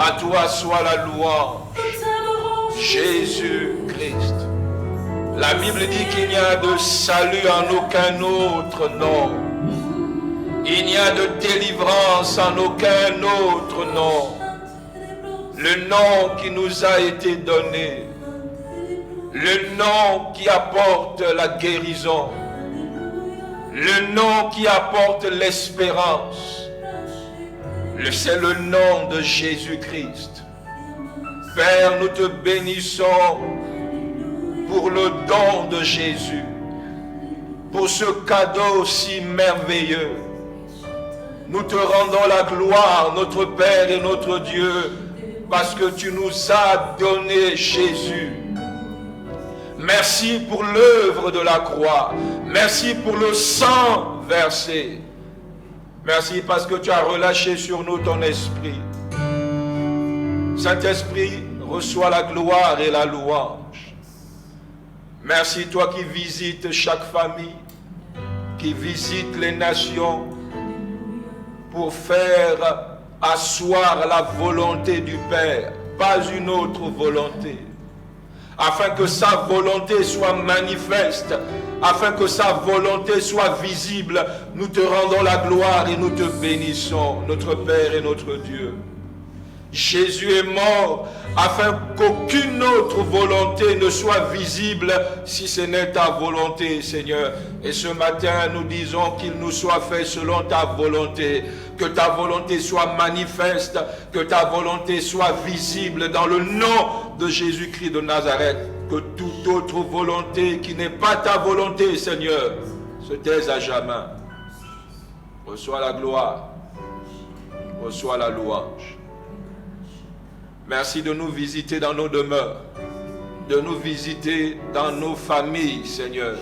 À toi soit la louange. Jésus-Christ. La Bible dit qu'il n'y a de salut en aucun autre nom. Il n'y a de délivrance en aucun autre nom. Le nom qui nous a été donné. Le nom qui apporte la guérison. Le nom qui apporte l'espérance. C'est le nom de Jésus-Christ. Père, nous te bénissons pour le don de Jésus, pour ce cadeau si merveilleux. Nous te rendons la gloire, notre Père et notre Dieu, parce que tu nous as donné Jésus. Merci pour l'œuvre de la croix. Merci pour le sang versé. Merci parce que tu as relâché sur nous ton esprit. Saint-Esprit, reçois la gloire et la louange. Merci toi qui visites chaque famille, qui visite les nations pour faire asseoir la volonté du Père, pas une autre volonté. Afin que sa volonté soit manifeste, afin que sa volonté soit visible, nous te rendons la gloire et nous te bénissons, notre Père et notre Dieu. Jésus est mort afin qu'aucune autre volonté ne soit visible si ce n'est ta volonté, Seigneur. Et ce matin, nous disons qu'il nous soit fait selon ta volonté. Que ta volonté soit manifeste, que ta volonté soit visible dans le nom de Jésus-Christ de Nazareth. Que toute autre volonté qui n'est pas ta volonté, Seigneur, se taise à jamais. Reçois la gloire, reçois la louange. Merci de nous visiter dans nos demeures, de nous visiter dans nos familles, Seigneur,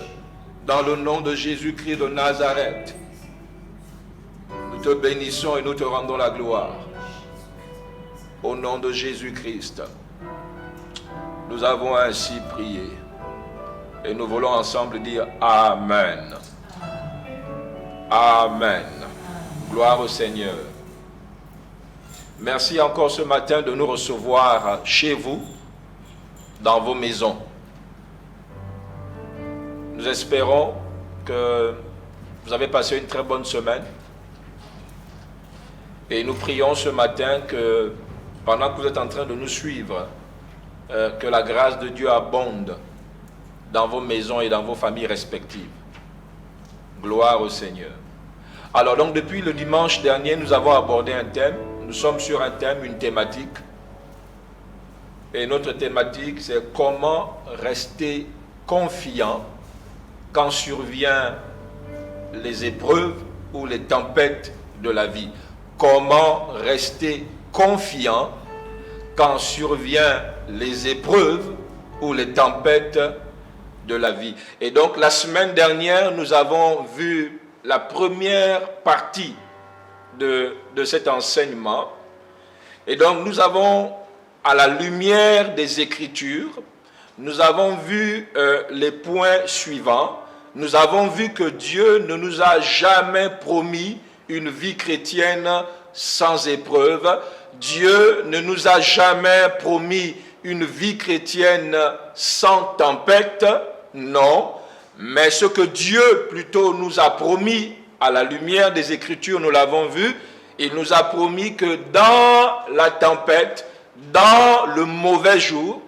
dans le nom de Jésus-Christ de Nazareth. Nous te bénissons et nous te rendons la gloire. Au nom de Jésus-Christ, nous avons ainsi prié. Et nous voulons ensemble dire Amen. Amen. Gloire au Seigneur. Merci encore ce matin de nous recevoir chez vous, dans vos maisons. Nous espérons que vous avez passé une très bonne semaine. Et nous prions ce matin que pendant que vous êtes en train de nous suivre, que la grâce de Dieu abonde dans vos maisons et dans vos familles respectives. Gloire au Seigneur. Alors donc depuis le dimanche dernier, nous avons abordé un thème. Nous sommes sur un thème, une thématique. Et notre thématique, c'est comment rester confiant quand surviennent les épreuves ou les tempêtes de la vie. Comment rester confiant quand surviennent les épreuves ou les tempêtes de la vie. Et donc la semaine dernière, nous avons vu la première partie de cet enseignement. Et donc nous avons, à la lumière des Écritures, nous avons vu les points suivants. Nous avons vu que Dieu ne nous a jamais promis une vie chrétienne sans épreuve. Dieu ne nous a jamais promis une vie chrétienne sans tempête. Non. Mais ce que Dieu plutôt nous a promis, à la lumière des Écritures, nous l'avons vu, il nous a promis que dans la tempête, dans le mauvais jour,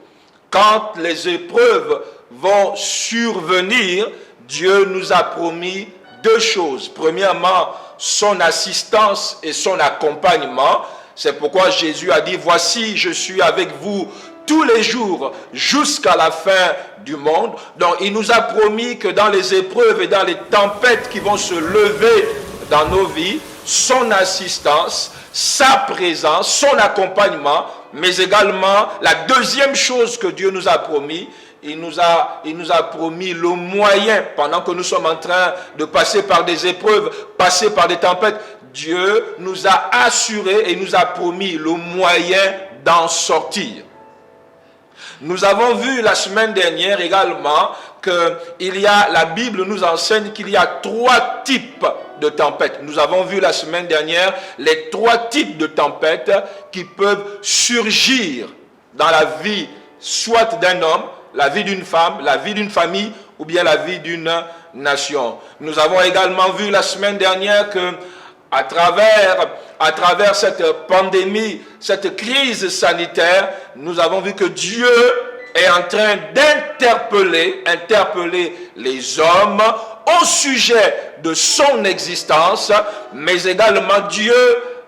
quand les épreuves vont survenir, Dieu nous a promis deux choses. Premièrement, son assistance et son accompagnement. C'est pourquoi Jésus a dit, voici, je suis avec vous tous les jours jusqu'à la fin du monde. Donc il nous a promis que dans les épreuves et dans les tempêtes qui vont se lever dans nos vies, son assistance, sa présence, son accompagnement, mais également la deuxième chose que Dieu nous a promis, il nous a promis le moyen, pendant que nous sommes en train de passer par des épreuves, passer par des tempêtes, Dieu nous a assuré et nous a promis le moyen d'en sortir. Nous avons vu la semaine dernière également que la Bible nous enseigne qu'il y a trois types de tempêtes. Nous avons vu la semaine dernière les 3 types de tempêtes qui peuvent surgir dans la vie, soit d'un homme, la vie d'une femme, la vie d'une famille ou bien la vie d'une nation. Nous avons également vu la semaine dernière que à travers cette pandémie, cette crise sanitaire, nous avons vu que Dieu est en train d'interpeller les hommes au sujet de son existence, mais également Dieu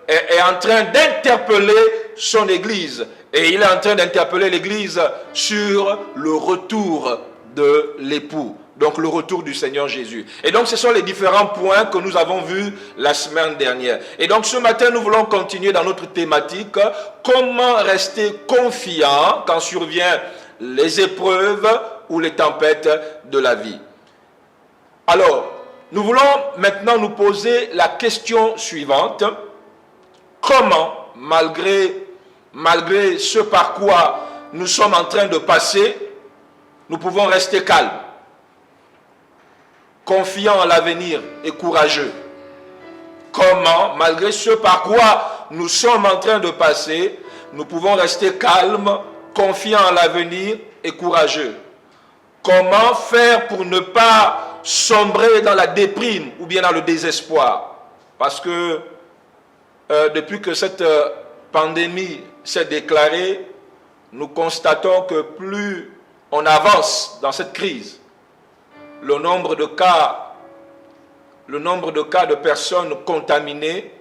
est en train d'interpeller son Église. Et il est en train d'interpeller l'Église sur le retour de l'époux. Donc le retour du Seigneur Jésus. Et donc ce sont les différents points que nous avons vus la semaine dernière. Et donc ce matin nous voulons continuer dans notre thématique. Comment rester confiant quand surviennent les épreuves ou les tempêtes de la vie. Alors, nous voulons maintenant nous poser la question suivante. Comment, malgré ce par quoi nous sommes en train de passer, nous pouvons rester calmes, confiants en l'avenir et courageux? Comment, malgré ce par quoi nous sommes en train de passer, nous pouvons rester calmes, confiants en l'avenir et courageux? Comment faire pour ne pas sombrer dans la déprime ou bien dans le désespoir? Parce que depuis que cette pandémie s'est déclarée, nous constatons que plus on avance dans cette crise, le nombre de cas de personnes contaminées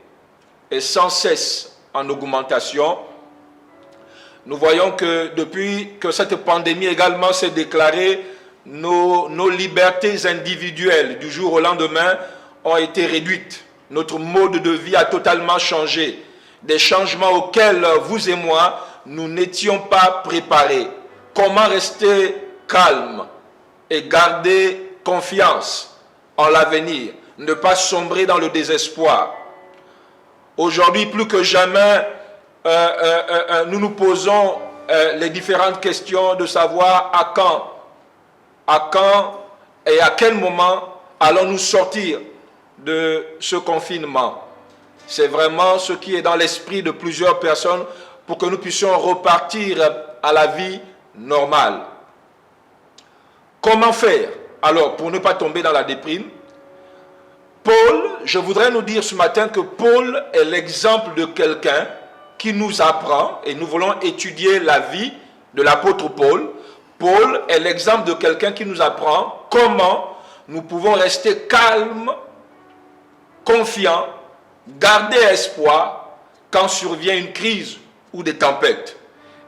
est sans cesse en augmentation. Nous voyons que depuis que cette pandémie également s'est déclarée, nos libertés individuelles du jour au lendemain ont été réduites. Notre mode de vie a totalement changé. Des changements auxquels vous et moi, nous n'étions pas préparés. Comment rester calme et garder confiance en l'avenir, ne pas sombrer dans le désespoir? Aujourd'hui, plus que jamais, nous nous posons les différentes questions de savoir à quand et à quel moment allons-nous sortir de ce confinement. C'est vraiment ce qui est dans l'esprit de plusieurs personnes pour que nous puissions repartir à la vie normale. Comment faire alors pour ne pas tomber dans la déprime? Paul, je voudrais nous dire ce matin que Paul est l'exemple de quelqu'un qui nous apprend, et nous voulons étudier la vie de l'apôtre Paul. Paul est l'exemple de quelqu'un qui nous apprend comment nous pouvons rester calmes, confiants, garder espoir quand survient une crise ou des tempêtes.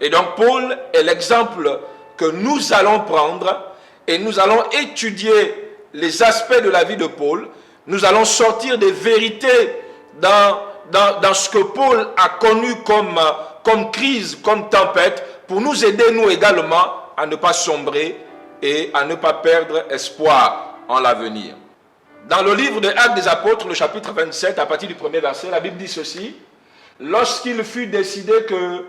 Et donc Paul est l'exemple que nous allons prendre et nous allons étudier les aspects de la vie de Paul. Nous allons sortir des vérités dans ce que Paul a connu comme crise, comme tempête, pour nous aider, nous également, à ne pas sombrer et à ne pas perdre espoir en l'avenir. Dans le livre des Actes des Apôtres, le chapitre 27, à partir du premier verset, la Bible dit ceci: « Lorsqu'il fut décidé que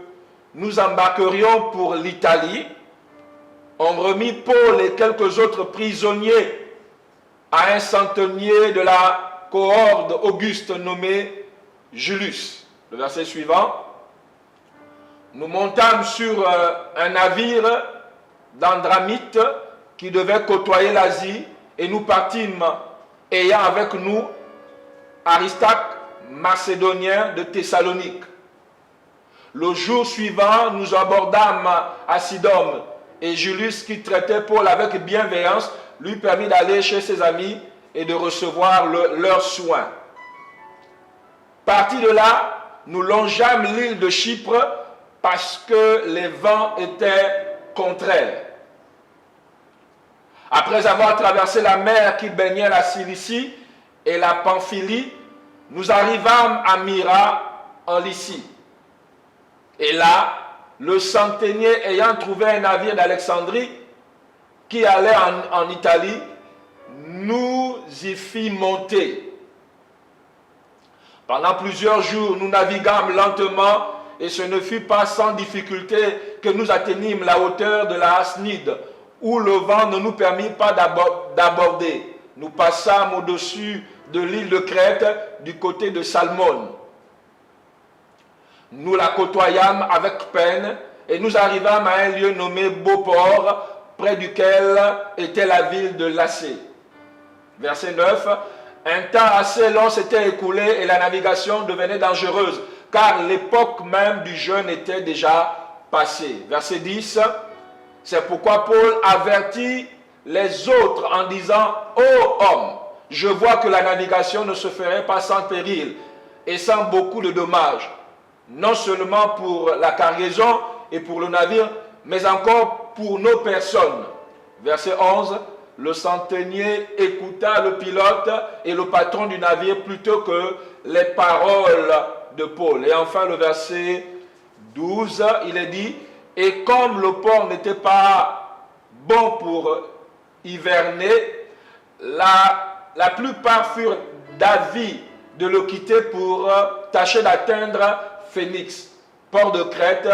nous embarquerions pour l'Italie, on remit Paul et quelques autres prisonniers à un centenier de la cohorte Auguste nommé Julius. » Le verset suivant: « Nous montâmes sur un navire d'Andramite qui devait côtoyer l'Asie et nous partîmes ayant avec nous Aristarque, macédonien de Thessalonique. Le jour suivant, nous abordâmes à Sidone et Julius, qui traitait Paul avec bienveillance, lui permit d'aller chez ses amis et de recevoir leurs soins. Partis de là, nous longeâmes l'île de Chypre parce que les vents étaient contraires. Après avoir traversé la mer qui baignait la Cilicie et la Pamphylie, nous arrivâmes à Myra en Lycie. Et là, le centenier ayant trouvé un navire d'Alexandrie qui allait en Italie, nous y fit monter. Pendant plusieurs jours, nous naviguâmes lentement et ce ne fut pas sans difficulté que nous atteignîmes la hauteur de la Hasnide, où le vent ne nous permit pas d'aborder. Nous passâmes au-dessus de l'île de Crète, du côté de Salmone. Nous la côtoyâmes avec peine et nous arrivâmes à un lieu nommé Beauport, près duquel était la ville de Lacée. Verset 9. Un temps assez long s'était écoulé et la navigation devenait dangereuse, car l'époque même du jeûne était déjà passée. Verset 10. C'est pourquoi Paul avertit les autres en disant: « Ô hommes, je vois que la navigation ne se ferait pas sans péril et sans beaucoup de dommages, non seulement pour la cargaison et pour le navire, mais encore pour nos personnes. » Verset 11. Le centenier écouta le pilote et le patron du navire plutôt que les paroles de Paul. Et enfin le verset 12, il est dit: « Et comme le port n'était pas bon pour hiverner, la plupart furent d'avis de le quitter pour tâcher d'atteindre Phénix, port de Crète,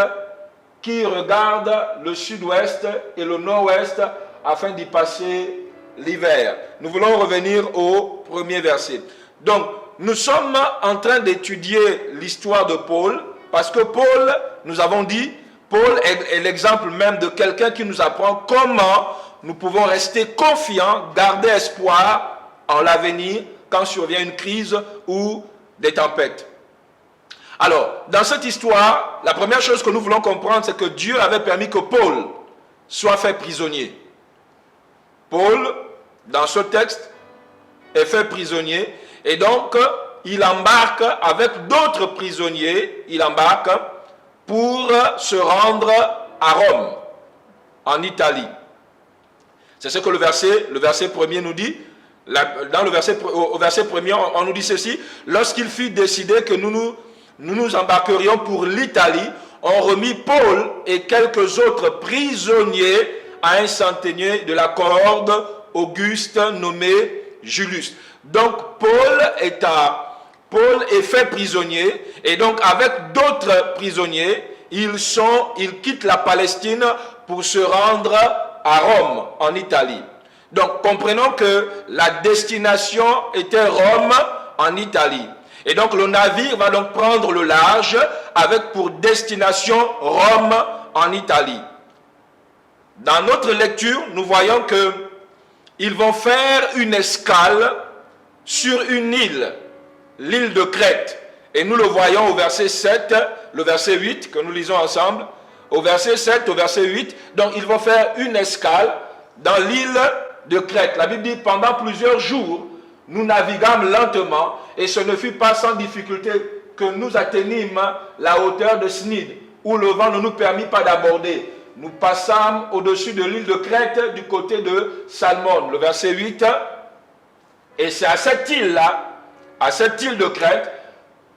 qui regarde le sud-ouest et le nord-ouest afin d'y passer l'hiver. » Nous voulons revenir au premier verset. Donc, nous sommes en train d'étudier l'histoire de Paul, parce que Paul, nous avons dit, Paul est l'exemple même de quelqu'un qui nous apprend comment nous pouvons rester confiants, garder espoir en l'avenir quand survient une crise ou des tempêtes. Alors, dans cette histoire, la première chose que nous voulons comprendre, c'est que Dieu avait permis que Paul soit fait prisonnier. Paul, dans ce texte, est fait prisonnier et donc il embarque avec d'autres prisonniers, il embarque pour se rendre à Rome, en Italie. C'est ce que le verset premier nous dit. Au verset premier, on nous dit ceci: « Lorsqu'il fut décidé que nous nous embarquerions pour l'Italie, on remit Paul et quelques autres prisonniers à un centenier de la cohorte Auguste nommé Julius. » Donc Paul est fait prisonnier et donc avec d'autres prisonniers, ils quittent la Palestine pour se rendre à Rome, en Italie. Donc comprenons que la destination était Rome, en Italie. Et donc le navire va donc prendre le large avec pour destination Rome, en Italie. Dans notre lecture, nous voyons que ils vont faire une escale sur une île, l'île de Crète. Et nous le voyons au verset 7, le verset 8 que nous lisons ensemble. Au verset 7, au verset 8, donc ils vont faire une escale dans l'île de Crète. La Bible dit: « Pendant plusieurs jours, nous naviguâmes lentement et ce ne fut pas sans difficulté que nous atteignîmes la hauteur de Snide, où le vent ne nous permit pas d'aborder. Nous passâmes au-dessus de l'île de Crète du côté de Salmone. » Le verset 8. Et c'est à cette île-là, à cette île de Crète,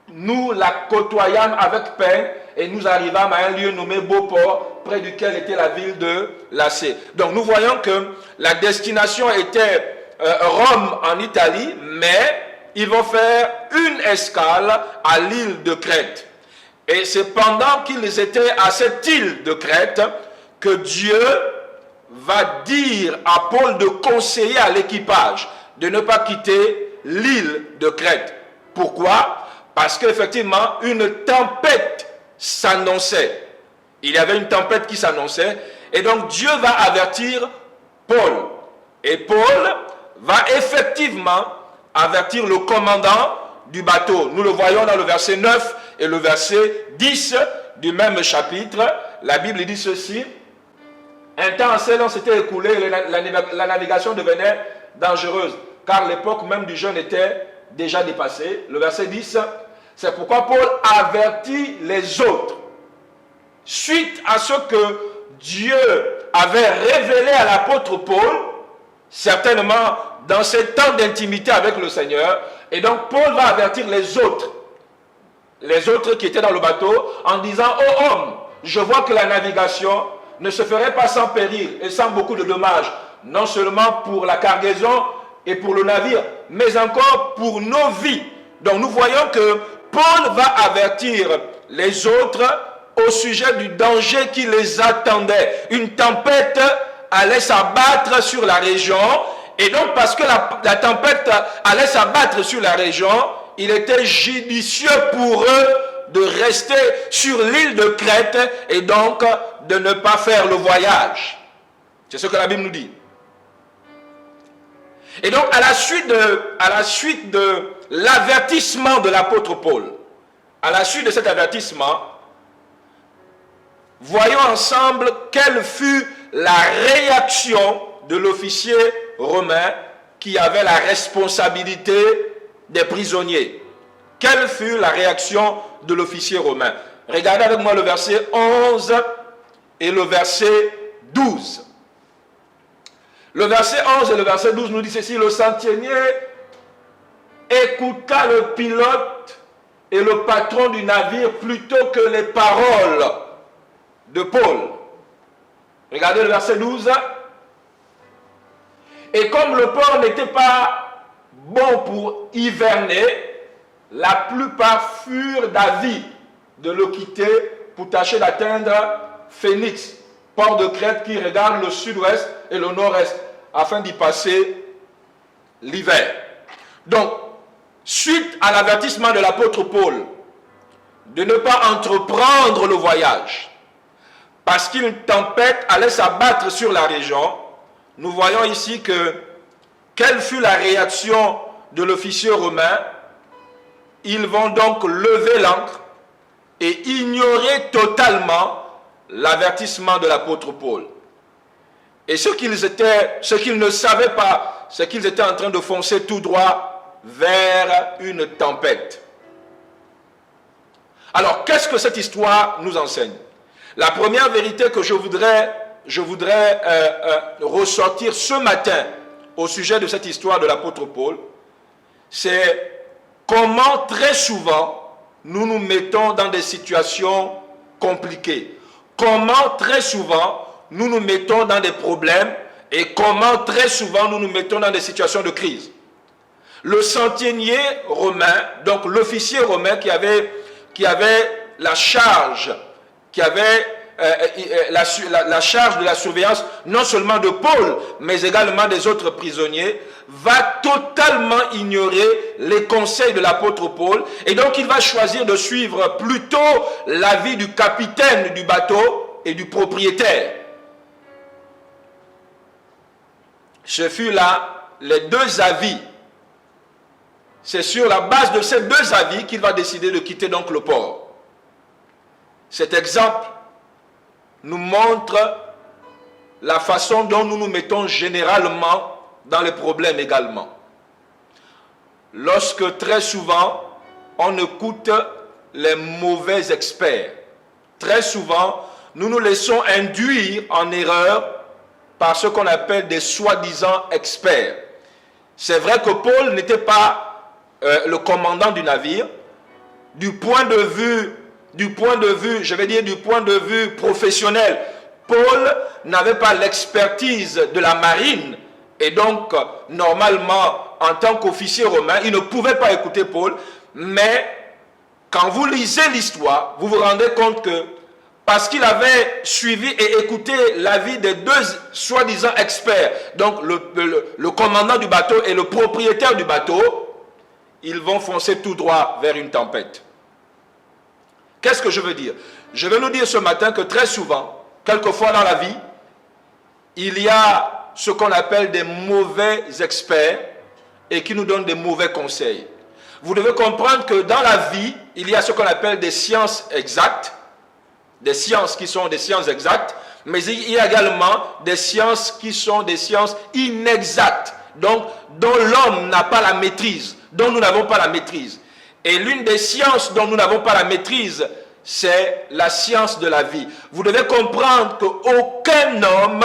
nous la côtoyâmes avec peine et nous arrivâmes à un lieu nommé Beauport, près duquel était la ville de Lacée. Donc nous voyons que la destination était Rome en Italie, mais ils vont faire une escale à l'île de Crète. Et c'est pendant qu'ils étaient à cette île de Crète que Dieu va dire à Paul de conseiller à l'équipage de ne pas quitter l'île de Crète. Pourquoi? Parce qu'effectivement, une tempête s'annonçait. Il y avait une tempête qui s'annonçait. Et donc, Dieu va avertir Paul. Et Paul va effectivement avertir le commandant du bateau. Nous le voyons dans le verset 9 et le verset 10 du même chapitre. La Bible dit ceci: « Un temps assez long s'était écoulé et la navigation devenait dangereuse, car l'époque même du jeûne était déjà dépassée. » Le verset 10, c'est pourquoi Paul avertit les autres. Suite à ce que Dieu avait révélé à l'apôtre Paul, certainement dans ces temps d'intimité avec le Seigneur, et donc Paul va avertir les autres qui étaient dans le bateau, en disant: « Ô homme, je vois que la navigation ne se ferait pas sans péril et sans beaucoup de dommages, non seulement pour la cargaison et pour le navire, mais encore pour nos vies. » Donc nous voyons que Paul va avertir les autres au sujet du danger qui les attendait. Une tempête allait s'abattre sur la région Et donc, parce que la tempête allait s'abattre sur la région, il était judicieux pour eux de rester sur l'île de Crète et donc de ne pas faire le voyage. C'est ce que la Bible nous dit. Et donc, à la suite de l'avertissement de l'apôtre Paul, à la suite de cet avertissement, voyons ensemble quelle fut la réaction de l'officier romain qui avait la responsabilité des prisonniers. Quelle fut la réaction de l'officier romain? Regardez avec moi le verset 11 et le verset 12. Le verset 11 et le verset 12 nous dit ceci: le centenier écouta le pilote et le patron du navire plutôt que les paroles de Paul. Regardez le verset 12. Et comme le port n'était pas bon pour hiverner, la plupart furent d'avis de le quitter pour tâcher d'atteindre Phénix, port de Crète qui regarde le sud-ouest et le nord-est, afin d'y passer l'hiver. Donc, suite à l'avertissement de l'apôtre Paul de ne pas entreprendre le voyage, parce qu'une tempête allait s'abattre sur la région, nous voyons ici que quelle fut la réaction de l'officier romain. Ils vont donc lever l'ancre et ignorer totalement l'avertissement de l'apôtre Paul. Et ce qu'ils ne savaient pas, c'est qu'ils étaient en train de foncer tout droit vers une tempête. Alors, qu'est-ce que cette histoire nous enseigne? La première vérité que je voudrais ressortir ce matin au sujet de cette histoire de l'apôtre Paul, c'est comment très souvent nous nous mettons dans des situations compliquées. Comment très souvent nous nous mettons dans des problèmes et comment très souvent nous nous mettons dans des situations de crise. Le centenier romain, donc l'officier romain qui avait la charge, la charge de la surveillance non seulement de Paul, mais également des autres prisonniers, va totalement ignorer les conseils de l'apôtre Paul, et donc il va choisir de suivre plutôt l'avis du capitaine du bateau et du propriétaire. Ce fut là les deux avis. C'est sur la base de ces deux avis qu'il va décider de quitter donc le port. Cet exemple nous montre la façon dont nous nous mettons généralement dans les problèmes également. Lorsque très souvent, on écoute les mauvais experts. Très souvent, nous nous laissons induire en erreur par ce qu'on appelle des soi-disant experts. C'est vrai que Paul n'était pas le commandant du navire. Du point de vue, du point de vue professionnel, Paul n'avait pas l'expertise de la marine et donc, normalement, en tant qu'officier romain, il ne pouvait pas écouter Paul, mais quand vous lisez l'histoire, vous vous rendez compte que parce qu'il avait suivi et écouté l'avis des deux soi-disant experts, donc le commandant du bateau et le propriétaire du bateau, ils vont foncer tout droit vers une tempête. Qu'est-ce que je veux dire? Je vais nous dire ce matin que très souvent, quelquefois dans la vie, il y a ce qu'on appelle des mauvais experts et qui nous donnent des mauvais conseils. Vous devez comprendre que dans la vie, il y a ce qu'on appelle des sciences exactes, des sciences qui sont des sciences exactes, mais il y a également des sciences qui sont des sciences inexactes, donc dont l'homme n'a pas la maîtrise, dont nous n'avons pas la maîtrise. Et l'une des sciences dont nous n'avons pas la maîtrise, c'est la science de la vie. Vous devez comprendre qu'aucun homme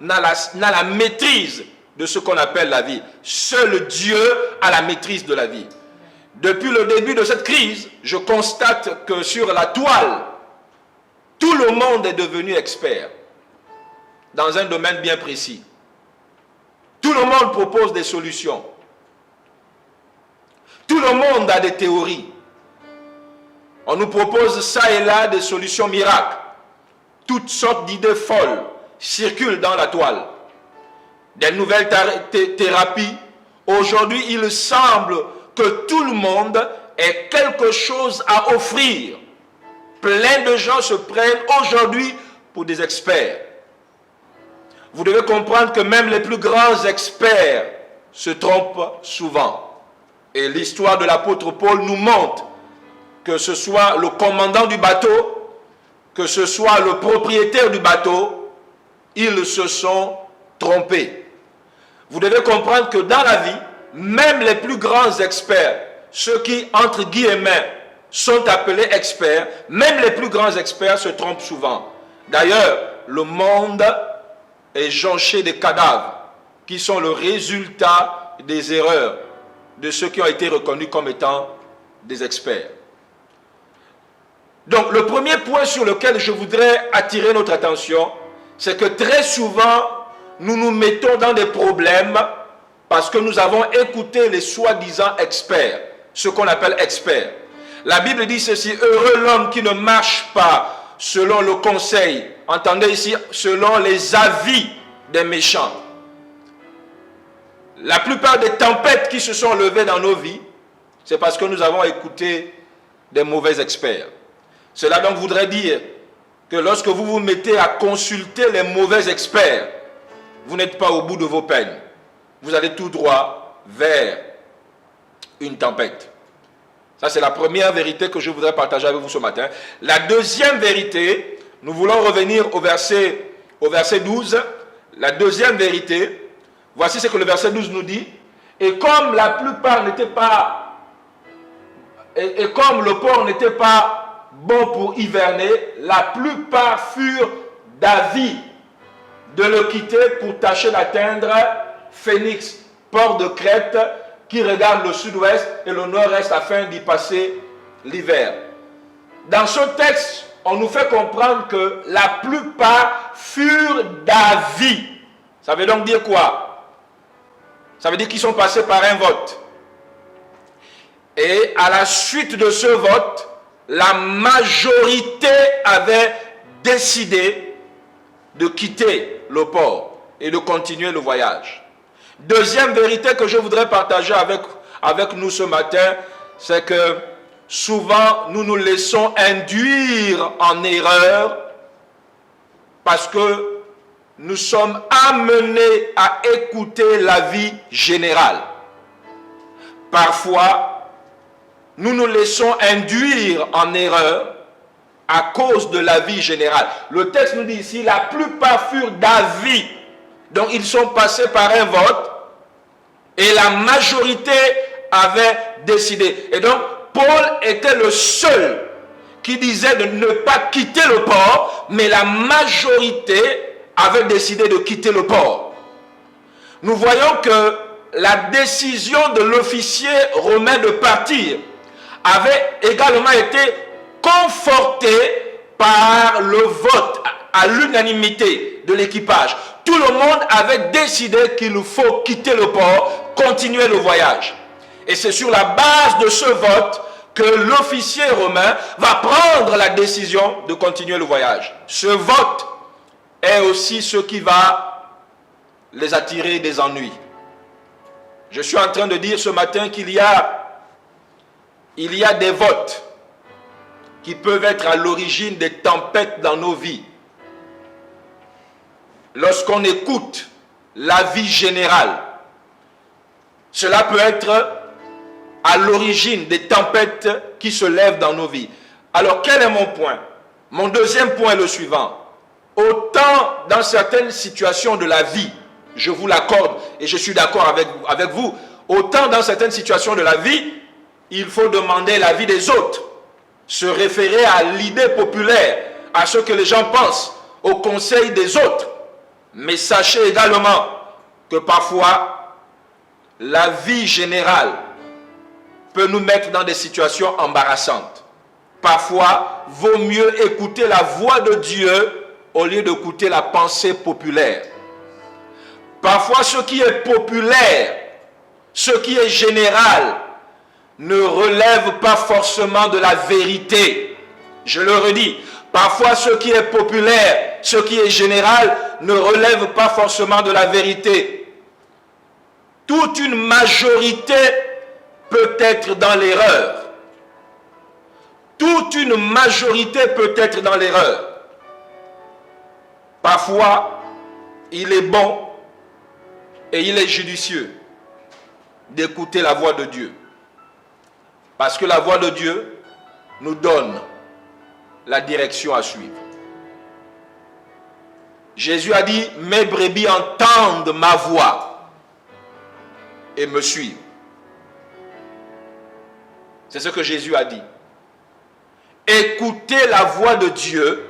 n'a la maîtrise de ce qu'on appelle la vie. Seul Dieu a la maîtrise de la vie. Depuis le début de cette crise, je constate que sur la toile, tout le monde est devenu expert dans un domaine bien précis. Tout le monde propose des solutions. Tout le monde a des théories. On nous propose ça et là des solutions miracles. Toutes sortes d'idées folles circulent dans la toile. des nouvelles thérapies. Aujourd'hui, il semble que tout le monde ait quelque chose à offrir. Plein de gens se prennent aujourd'hui pour des experts. Vous devez comprendre que même les plus grands experts se trompent souvent. Et l'histoire de l'apôtre Paul nous montre que ce soit le commandant du bateau, que ce soit le propriétaire du bateau, ils se sont trompés. Vous devez comprendre que dans la vie, même les plus grands experts, ceux qui, entre guillemets, sont appelés experts, même les plus grands experts se trompent souvent. D'ailleurs, le monde est jonché de cadavres qui sont le résultat des erreurs de ceux qui ont été reconnus comme étant des experts. Donc, le premier point sur lequel je voudrais attirer notre attention, c'est que très souvent, nous nous mettons dans des problèmes parce que nous avons écouté les soi-disant experts, ce qu'on appelle experts. La Bible dit ceci: heureux l'homme qui ne marche pas selon le conseil, entendez ici, selon les avis des méchants. La plupart des tempêtes qui se sont levées dans nos vies, c'est parce que nous avons écouté des mauvais experts. Cela donc voudrait dire que lorsque vous vous mettez à consulter les mauvais experts, vous n'êtes pas au bout de vos peines. Vous allez tout droit vers une tempête. Ça, c'est la première vérité que je voudrais partager avec vous ce matin. La deuxième vérité, nous voulons revenir au verset 12. La deuxième vérité, voici ce que le verset 12 nous dit. Et comme la plupart n'étaient pas, et comme le port n'était pas bon pour hiverner, la plupart furent d'avis de le quitter pour tâcher d'atteindre Phénix, port de Crète, qui regarde le sud-ouest et le nord-est afin d'y passer l'hiver. Dans ce texte, on nous fait comprendre que la plupart furent d'avis. Ça veut donc dire quoi? Ça veut dire qu'ils sont passés par un vote. Et à la suite de ce vote, la majorité avait décidé de quitter le port et de continuer le voyage. Deuxième vérité que je voudrais partager avec nous ce matin, c'est que souvent nous nous laissons induire en erreur parce que nous sommes amenés à écouter l'avis général. Parfois, nous nous laissons induire en erreur à cause de l'avis général. Le texte nous dit ici, la plupart furent d'avis. Donc ils sont passés par un vote et la majorité avait décidé. Et donc Paul était le seul qui disait de ne pas quitter le port, mais la majorité avait décidé de quitter le port. Nous voyons que la décision de l'officier romain de partir avait également été confortée par le vote à l'unanimité de l'équipage. Tout le monde avait décidé qu'il faut quitter le port, continuer le voyage. Et c'est sur la base de ce vote que l'officier romain va prendre la décision de continuer le voyage. Ce vote est aussi ce qui va les attirer des ennuis. Je suis en train de dire ce matin qu'il y a des votes qui peuvent être à l'origine des tempêtes dans nos vies. Lorsqu'on écoute l'avis général, cela peut être à l'origine des tempêtes qui se lèvent dans nos vies. Alors, quel est mon point? Mon deuxième point est le suivant. Autant dans certaines situations de la vie, je vous l'accorde et je suis d'accord avec vous, autant dans certaines situations de la vie, il faut demander l'avis des autres, se référer à l'idée populaire, à ce que les gens pensent, au conseil des autres. Mais sachez également que parfois, la vie générale peut nous mettre dans des situations embarrassantes. Parfois, vaut mieux écouter la voix de Dieu au lieu d'écouter la pensée populaire. Parfois, ce qui est populaire, ce qui est général, ne relève pas forcément de la vérité. Je le redis, parfois ce qui est populaire, ce qui est général, ne relève pas forcément de la vérité. toute une majorité peut être dans l'erreur. Toute une majorité peut être dans l'erreur. Parfois, il est bon et il est judicieux d'écouter la voix de Dieu. Parce que la voix de Dieu nous donne la direction à suivre. Jésus a dit, mes brebis entendent ma voix et me suivent. C'est ce que Jésus a dit. Écouter la voix de Dieu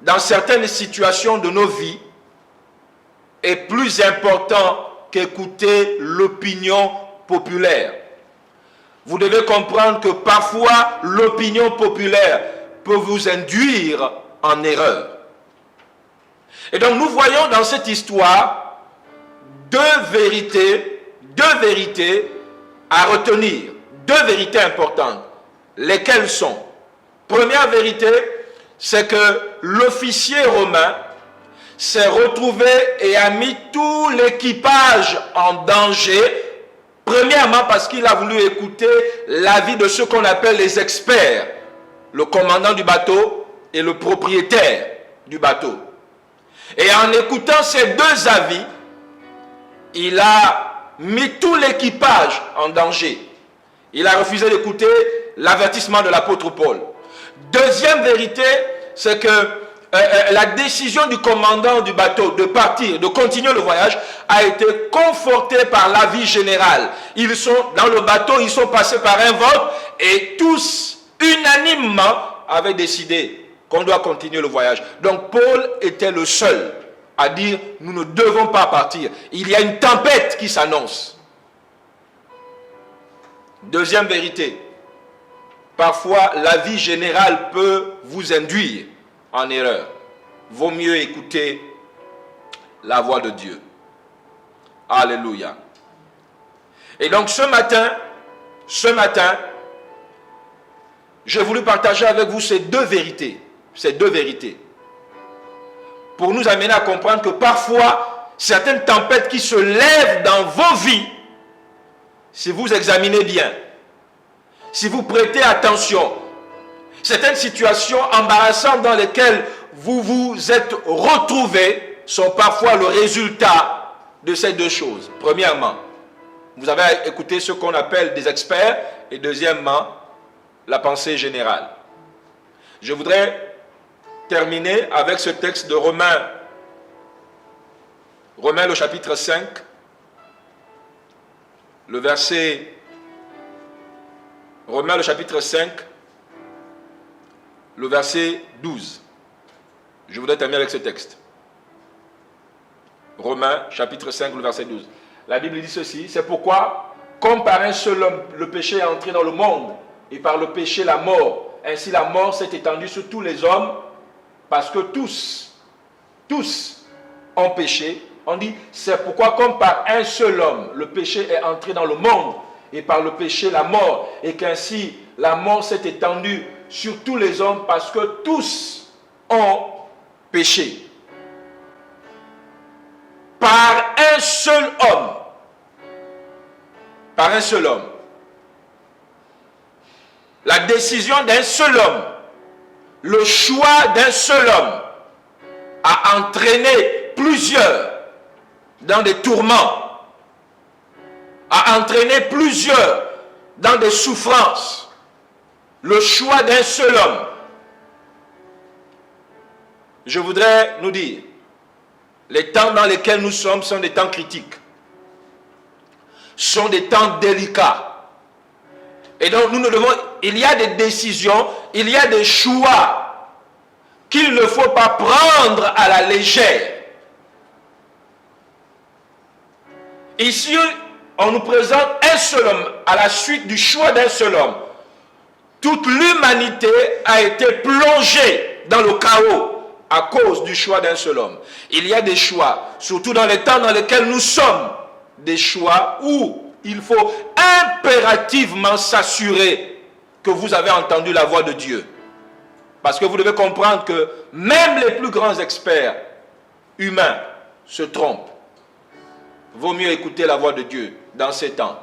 dans certaines situations de nos vies est plus important qu'écouter l'opinion populaire. Vous devez comprendre que parfois l'opinion populaire peut vous induire en erreur. Et donc nous voyons dans cette histoire deux vérités à retenir, deux vérités importantes. Lesquelles sont? Première vérité, c'est que l'officier romain s'est retrouvé et a mis tout l'équipage en danger. Premièrement parce qu'il a voulu écouter l'avis de ceux qu'on appelle les experts, le commandant du bateau et le propriétaire du bateau. Et en écoutant ces deux avis, il a mis tout l'équipage en danger. Il a refusé d'écouter l'avertissement de l'apôtre Paul. Deuxième vérité, c'est que la décision du commandant du bateau de partir, de continuer le voyage, a été confortée par l'avis général. Ils sont dans le bateau, ils sont passés par un vote et tous, unanimement, avaient décidé qu'on doit continuer le voyage. Donc Paul était le seul à dire, nous ne devons pas partir. Il y a une tempête qui s'annonce. Deuxième vérité, parfois l'avis général peut vous induire en erreur. Vaut mieux écouter la voix de Dieu. Alléluia. Et donc ce matin, j'ai voulu partager avec vous ces deux vérités. Pour nous amener à comprendre que parfois, certaines tempêtes qui se lèvent dans vos vies, si vous examinez bien, si vous prêtez attention, certaines situations embarrassantes dans lesquelles vous vous êtes retrouvés sont parfois le résultat de ces deux choses. Premièrement, vous avez écouté ce qu'on appelle des experts et deuxièmement, la pensée générale. Je voudrais terminer avec ce texte de Romains. Romains le chapitre 5, le verset... Romains le chapitre 5, le verset 12. Je voudrais terminer avec ce texte. Romains chapitre 5, le verset 12. La Bible dit ceci, c'est pourquoi, comme par un seul homme, le péché est entré dans le monde, et par le péché la mort, ainsi la mort s'est étendue sur tous les hommes, parce que tous ont péché. On dit, c'est pourquoi comme par un seul homme, le péché est entré dans le monde, et par le péché la mort, et qu'ainsi la mort s'est étendue sur tous les hommes, parce que tous ont péché. Par un seul homme. Par un seul homme. La décision d'un seul homme, le choix d'un seul homme a entraîné plusieurs dans des tourments, a entraîné plusieurs dans des souffrances. Le choix d'un seul homme. Je voudrais nous dire, les temps dans lesquels nous sommes sont des temps critiques, sont des temps délicats. Et donc nous ne devons, il y a des décisions, il y a des choix qu'il ne faut pas prendre à la légère. Ici, on nous présente un seul homme, à la suite du choix d'un seul homme. Toute l'humanité a été plongée dans le chaos à cause du choix d'un seul homme. Il y a des choix, surtout dans les temps dans lesquels nous sommes, des choix où il faut impérativement s'assurer que vous avez entendu la voix de Dieu. Parce que vous devez comprendre que même les plus grands experts humains se trompent. vaut mieux écouter la voix de Dieu dans ces temps.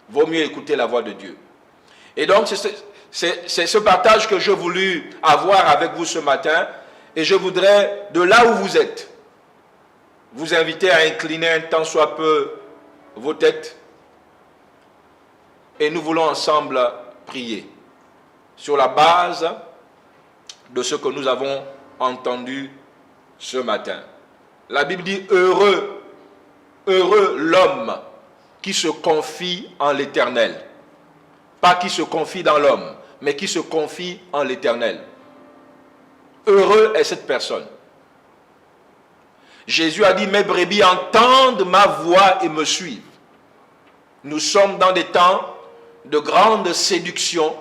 Vaut mieux écouter la voix de Dieu. Et donc, c'est ce partage que j'ai voulu avoir avec vous ce matin. Et je voudrais, de là où vous êtes, vous inviter à incliner un tant soit peu vos têtes. Et nous voulons ensemble prier sur la base de ce que nous avons entendu ce matin. La Bible dit heureux l'homme qui se confie en l'Éternel. Pas qui se confie dans l'homme, mais qui se confie en l'Éternel. Heureux est cette personne. Jésus a dit, mes brebis entendent ma voix et me suivent. Nous sommes dans des temps de grande séduction.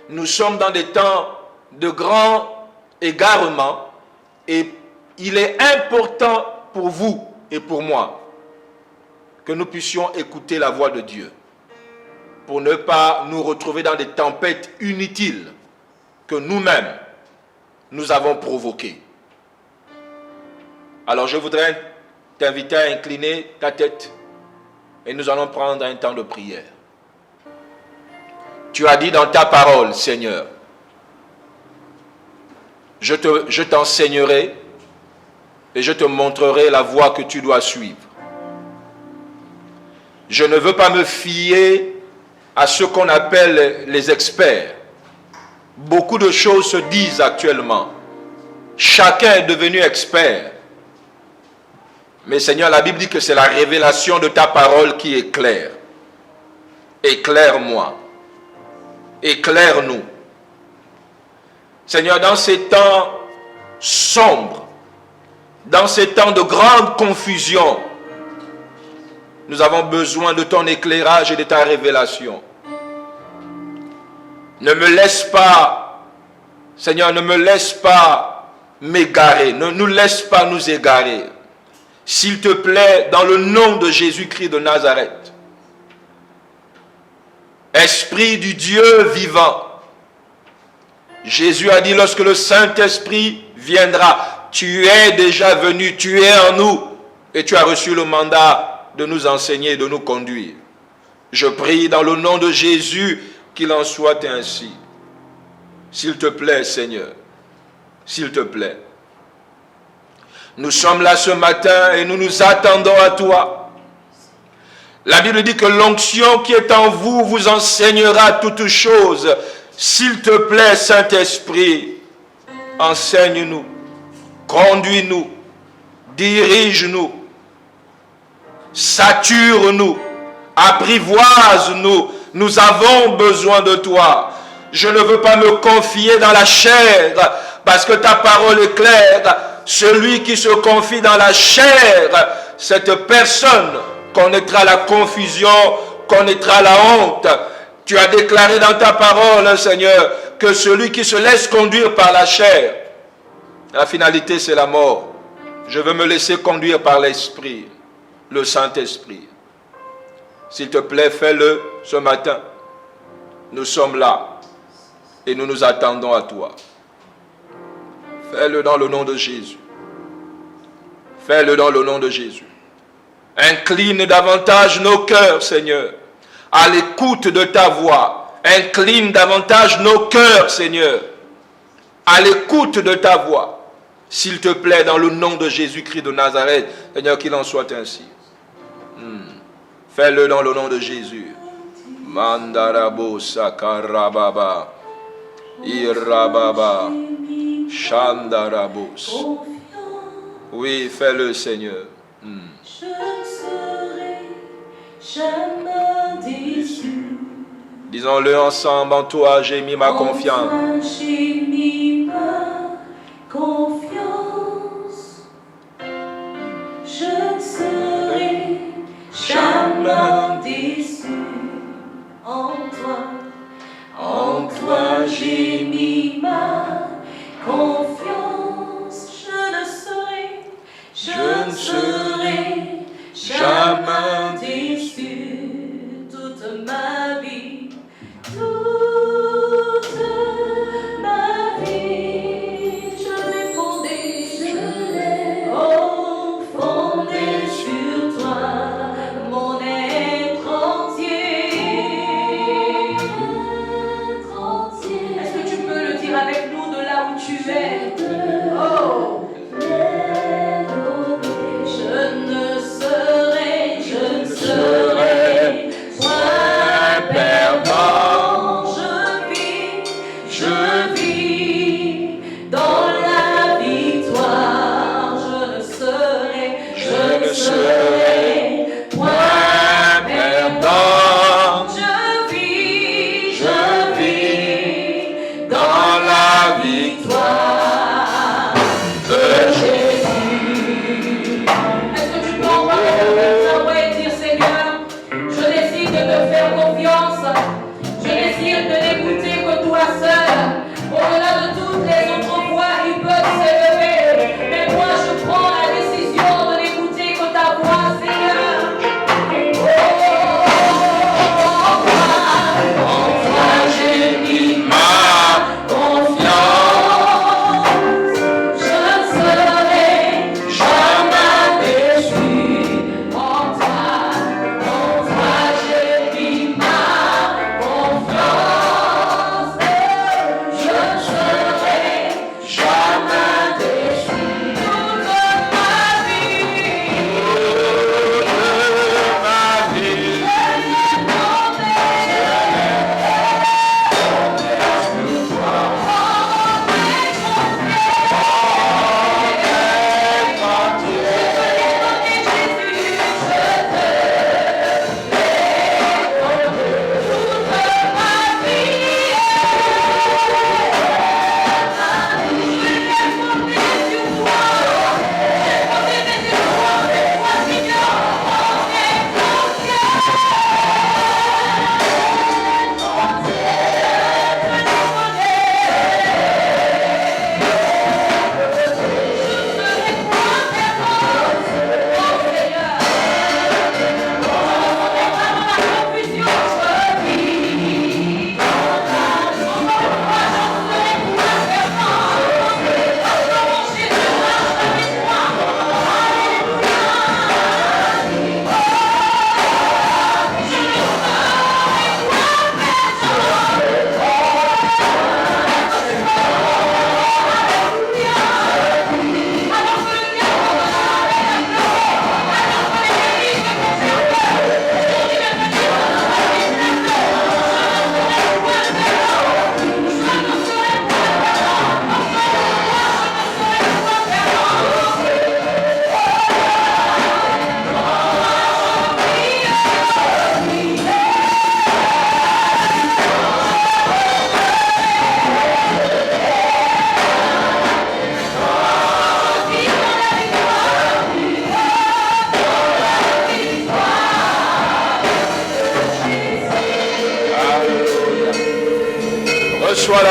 Nous sommes dans des temps de grand égarement. Et il est important pour vous et pour moi que nous puissions écouter la voix de Dieu pour ne pas nous retrouver dans des tempêtes inutiles que nous-mêmes nous avons provoquées. Alors je voudrais t'inviter à incliner ta tête et nous allons prendre un temps de prière. Tu as dit dans ta parole, Seigneur, je t'enseignerai et je te montrerai la voie que tu dois suivre. Je ne veux pas me fier à ce qu'on appelle les experts. Beaucoup de choses se disent actuellement. Chacun est devenu expert. Mais Seigneur, la Bible dit que c'est la révélation de ta parole qui éclaire. Éclaire-moi. Éclaire-nous. Seigneur, dans ces temps sombres, dans ces temps de grande confusion, nous avons besoin de ton éclairage et de ta révélation. Ne me laisse pas, Seigneur, ne me laisse pas m'égarer. Ne nous laisse pas nous égarer. S'il te plaît, dans le nom de Jésus-Christ de Nazareth, Esprit du Dieu vivant, Jésus a dit, lorsque le Saint-Esprit viendra, tu es déjà venu, tu es en nous, et tu as reçu le mandat de nous enseigner et de nous conduire. Je prie dans le nom de Jésus qu'il en soit ainsi. S'il te plaît, Seigneur, s'il te plaît. Nous sommes là ce matin et nous nous attendons à toi. La Bible dit que l'onction qui est en vous vous enseignera toutes choses. S'il te plaît, Saint-Esprit, enseigne-nous, conduis-nous, dirige-nous, sature-nous, apprivoise-nous. Nous avons besoin de toi. Je ne veux pas me confier dans la chair, parce que ta parole est claire. Celui qui se confie dans la chair, cette personne connaîtra la confusion, connaîtra la honte. Tu as déclaré dans ta parole, Seigneur, que celui qui se laisse conduire par la chair, la finalité c'est la mort. Je veux me laisser conduire par l'Esprit, le Saint-Esprit. S'il te plaît, fais-le ce matin. Nous sommes là et nous nous attendons à toi. Fais-le dans le nom de Jésus. Fais-le dans le nom de Jésus. Incline davantage nos cœurs, Seigneur, à l'écoute de ta voix. Incline davantage nos cœurs, Seigneur, à l'écoute de ta voix. S'il te plaît, dans le nom de Jésus-Christ de Nazareth, Seigneur, qu'il en soit ainsi. Fais-le dans le nom de Jésus. Mandarabo sakarababa. Irababa. Shandarabos. Oui, fais-le, Seigneur. Je ne serai jamais déçu. Disons-le ensemble, en toi j'ai mis ma confiance. En toi j'ai mis ma confiance. Je ne serai jamais déçu. En toi j'ai mis ma confiance. Je ne serai jamais déçu toute ma vie, toute ma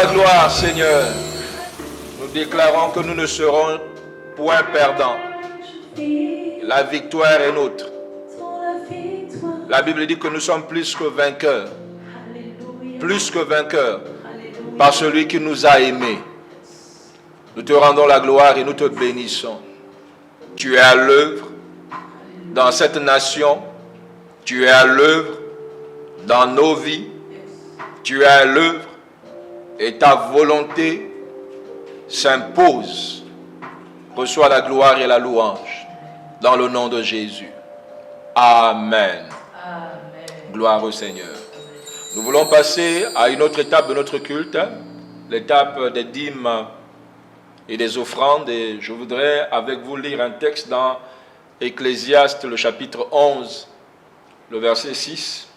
la gloire, Seigneur. Nous déclarons que nous ne serons point perdants. La victoire est nôtre. La Bible dit que nous sommes plus que vainqueurs. Plus que vainqueurs par celui qui nous a aimés. Nous te rendons la gloire et nous te bénissons. Tu es à l'œuvre dans cette nation. Tu es à l'œuvre dans nos vies. Tu es à l'œuvre et ta volonté s'impose. Reçois la gloire et la louange dans le nom de Jésus. Amen. Amen. Gloire au Seigneur. Nous voulons passer à une autre étape de notre culte, l'étape des dîmes et des offrandes. Et je voudrais avec vous lire un texte dans Ecclésiaste, le chapitre 11, le verset 6.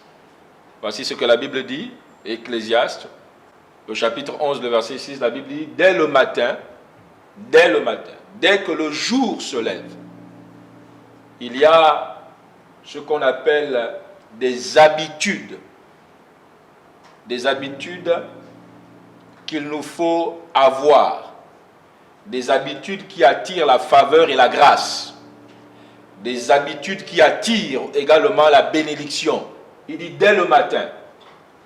Voici ce que la Bible dit, Ecclésiaste, le chapitre 11, le verset 6, la Bible dit, dès le matin, dès que le jour se lève, il y a ce qu'on appelle des habitudes qu'il nous faut avoir, des habitudes qui attirent la faveur et la grâce, des habitudes qui attirent également la bénédiction. Il dit dès le matin,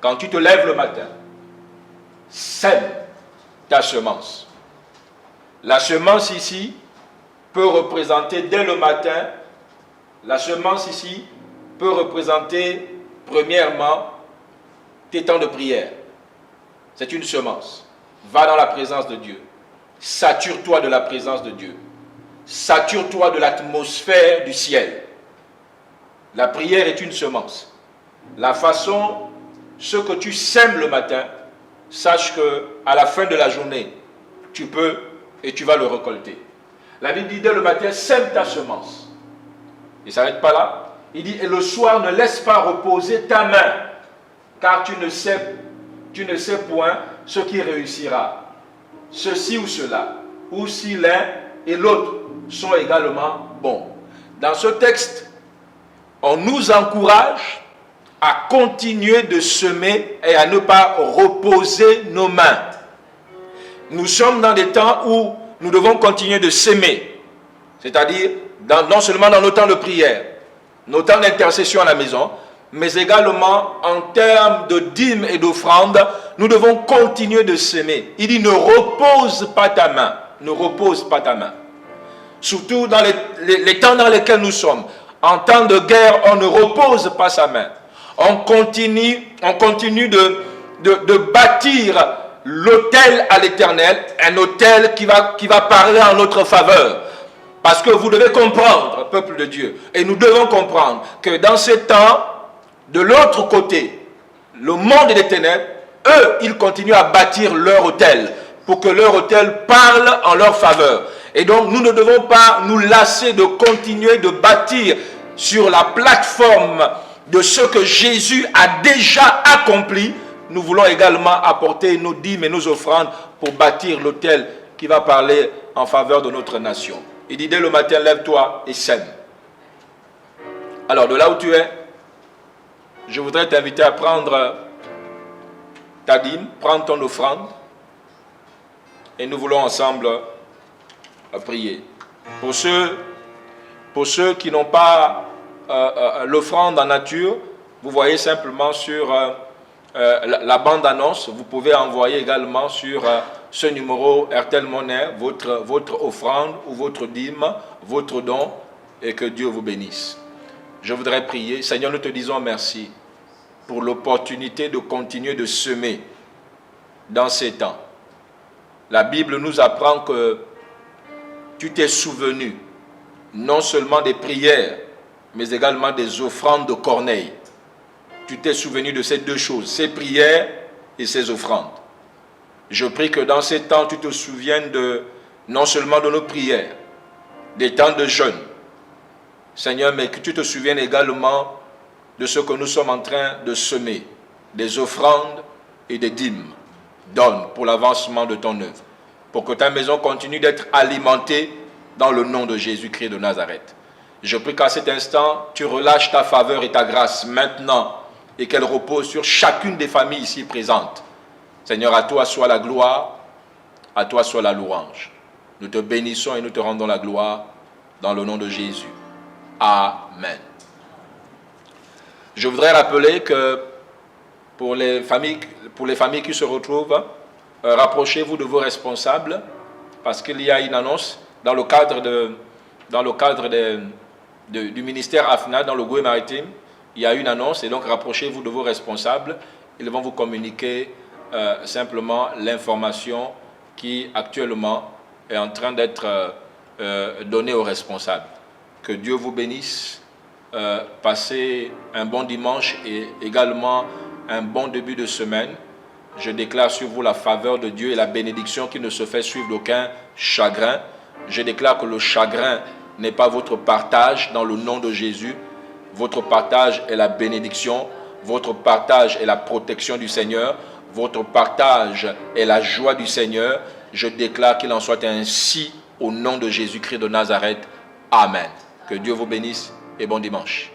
quand tu te lèves le matin, sème ta semence. La semence ici peut représenter dès le matin, la semence ici peut représenter premièrement tes temps de prière. C'est une semence. Va dans la présence de Dieu. Sature-toi de la présence de Dieu. Sature-toi de l'atmosphère du ciel. La prière est une semence. La façon, ce que tu sèmes le matin, sache que à la fin de la journée, tu peux et tu vas le récolter. La Bible dit dès le matin, sème ta semence. Il ne s'arrête pas là. Il dit, et le soir, ne laisse pas reposer ta main, car tu ne sais point ce qui réussira. Ceci ou cela, ou si l'un et l'autre sont également bons. Dans ce texte, on nous encourage à continuer de semer et à ne pas reposer nos mains. Nous sommes dans des temps où nous devons continuer de s'aimer, c'est-à-dire non seulement dans nos temps de prière, nos temps d'intercession à la maison, mais également en termes de dîmes et d'offrandes, nous devons continuer de s'aimer. Il dit ne repose pas ta main, ne repose pas ta main. Surtout dans les temps dans lesquels nous sommes. En temps de guerre, on ne repose pas sa main. On continue de bâtir l'autel à l'Éternel, un autel qui va parler en notre faveur. Parce que vous devez comprendre, peuple de Dieu, et nous devons comprendre que dans ces temps, de l'autre côté, le monde des ténèbres, eux, ils continuent à bâtir leur autel, pour que leur autel parle en leur faveur. Et donc, nous ne devons pas nous lasser de continuer de bâtir sur la plateforme de ce que Jésus a déjà accompli. Nous voulons également apporter nos dîmes et nos offrandes pour bâtir l'autel qui va parler en faveur de notre nation. Il dit dès le matin, lève-toi et sème. Alors, de là où tu es, je voudrais t'inviter à prendre ta dîme, prendre ton offrande, et nous voulons ensemble prier. Pour ceux qui n'ont pas l'offrande en nature, vous voyez simplement sur la bande-annonce, vous pouvez envoyer également sur ce numéro RTL Monnaie votre offrande ou votre dîme, votre don, et que Dieu vous bénisse. Je voudrais prier. Seigneur, nous te disons merci pour l'opportunité de continuer de semer dans ces temps. La Bible nous apprend que tu t'es souvenu non seulement des prières, mais également des offrandes de Corneille. Tu t'es souvenu de ces deux choses, ces prières et ces offrandes. Je prie que dans ces temps, tu te souviennes non seulement de nos prières, des temps de jeûne, Seigneur, mais que tu te souviennes également de ce que nous sommes en train de semer, des offrandes et des dîmes. Donne pour l'avancement de ton œuvre, pour que ta maison continue d'être alimentée dans le nom de Jésus-Christ de Nazareth. Je prie qu'à cet instant, tu relâches ta faveur et ta grâce maintenant et qu'elle repose sur chacune des familles ici présentes. Seigneur, à toi soit la gloire, à toi soit la louange. Nous te bénissons et nous te rendons la gloire dans le nom de Jésus. Amen. Je voudrais rappeler que pour les familles qui se retrouvent, rapprochez-vous de vos responsables parce qu'il y a une annonce dans le cadre du ministère AFNA, dans le Goué maritime. Il y a une annonce et donc rapprochez-vous de vos responsables. Ils vont vous communiquer simplement l'information qui actuellement est en train d'être donnée aux responsables. Que Dieu vous bénisse. Passez un bon dimanche et également un bon début de semaine. Je déclare sur vous la faveur de Dieu et la bénédiction qui ne se fait suivre d'aucun chagrin. Je déclare que le chagrin n'est pas votre partage dans le nom de Jésus. Votre partage est la bénédiction. Votre partage est la protection du Seigneur. Votre partage est la joie du Seigneur. Je déclare qu'il en soit ainsi au nom de Jésus-Christ de Nazareth. Amen. Que Dieu vous bénisse et bon dimanche.